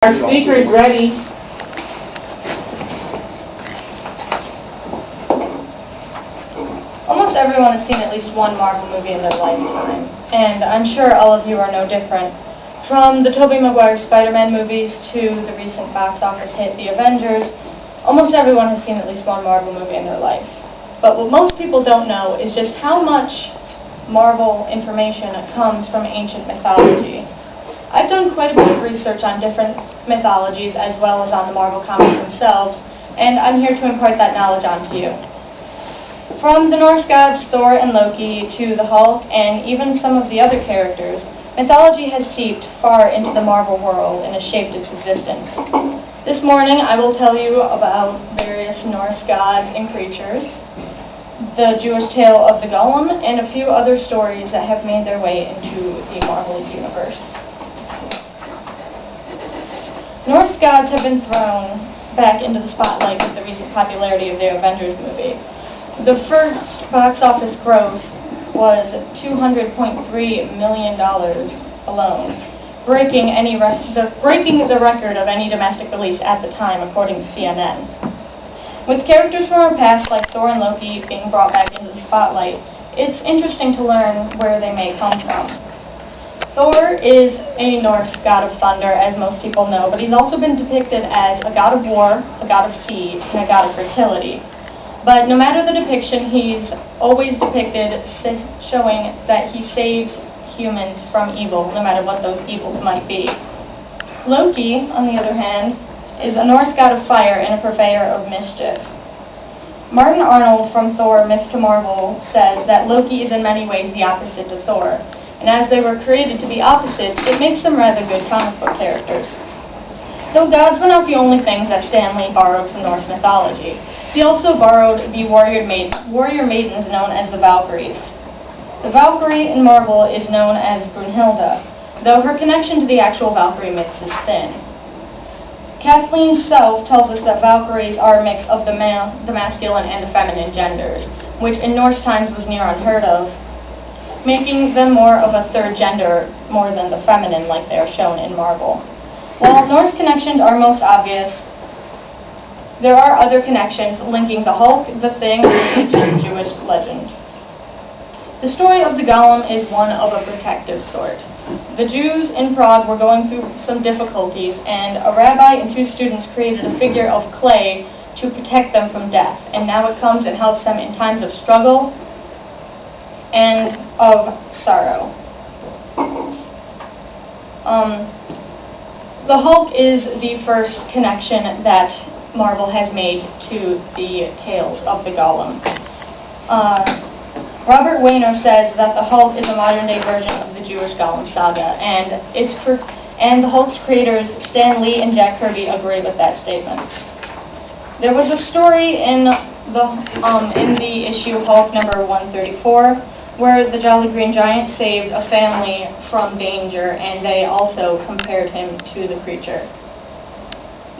Our speaker is ready. Almost everyone has seen at least one Marvel movie in their lifetime, and I'm sure all of you are no different. From the Tobey Maguire Spider-Man movies to the recent box office hit The Avengers, almost everyone has seen at least one Marvel movie in their life. But what most people don't know is just how much Marvel information comes from ancient mythology. I've done quite a bit of research on different mythologies as well as on the Marvel comics themselves, and I'm here to impart that knowledge onto you. From the Norse gods Thor and Loki to the Hulk and even some of the other characters, mythology has seeped far into the Marvel world and has shaped its existence. This morning I will tell you about various Norse gods and creatures, the Jewish tale of the Golem, and a few other stories that have made their way into the Marvel universe. Norse gods have been thrown back into the spotlight with the recent popularity of the Avengers movie. The first box office gross was $200.3 million alone, breaking the record of any domestic release at the time, according to CNN. With characters from our past like Thor and Loki being brought back into the spotlight, it's interesting to learn where they may come from. Thor is a Norse god of thunder, as most people know, but he's also been depicted as a god of war, a god of sea, and a god of fertility. But no matter the depiction, he's always depicted showing that he saves humans from evil, no matter what those evils might be. Loki, on the other hand, is a Norse god of fire and a purveyor of mischief. Martin Arnold from Thor: Myth to Marvel says that Loki is in many ways the opposite of Thor. And as they were created to be opposites, it makes them rather good comic book characters. Though gods were not the only things that Stan Lee borrowed from Norse mythology. He also borrowed the warrior maidens known as the Valkyries. The Valkyrie in Marvel is known as Brunhilde, though her connection to the actual Valkyrie myths is thin. Kathleen Self tells us that Valkyries are a mix of the masculine and the feminine genders, which in Norse times was near unheard of, making them more of a third gender more than the feminine like they are shown in Marvel. While Norse connections are most obvious, there are other connections linking the Hulk, the Thing, and the Jewish legend. The story of the Golem is one of a protective sort. The Jews in Prague were going through some difficulties, and a rabbi and two students created a figure of clay to protect them from death, and now it comes and helps them in times of struggle and of sorrow. The Hulk is the first connection that Marvel has made to the tales of the Golem. Robert Weiner says that the Hulk is a modern-day version of the Jewish Golem saga, and the Hulk's creators Stan Lee and Jack Kirby agree with that statement. There was a story in the issue Hulk number 134 where the Jolly Green Giant saved a family from danger, and they also compared him to the creature.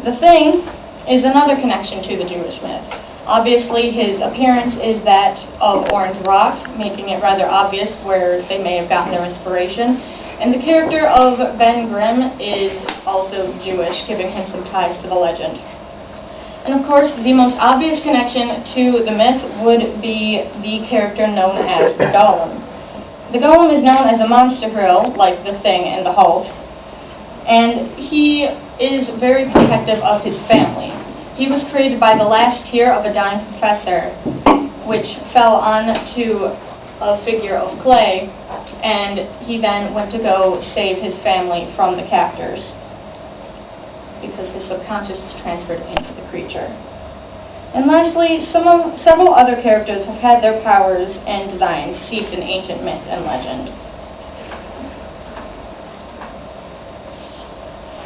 The Thing is another connection to the Jewish myth. Obviously, his appearance is that of orange rock, making it rather obvious where they may have gotten their inspiration. And the character of Ben Grimm is also Jewish, giving him some ties to the legend. And of course, the most obvious connection to the myth would be the character known as the Golem. The Golem is known as a monster hero, like the Thing and the Hulk, and he is very protective of his family. He was created by the last tear of a dying professor, which fell onto a figure of clay, and he then went to go save his family from the captors, because his subconscious was transferred into the creature. And lastly, several other characters have had their powers and designs seeped in ancient myth and legend.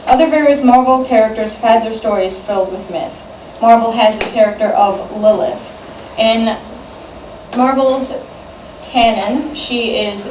Other various Marvel characters have had their stories filled with myth. Marvel has the character of Lilith. In Marvel's canon, she is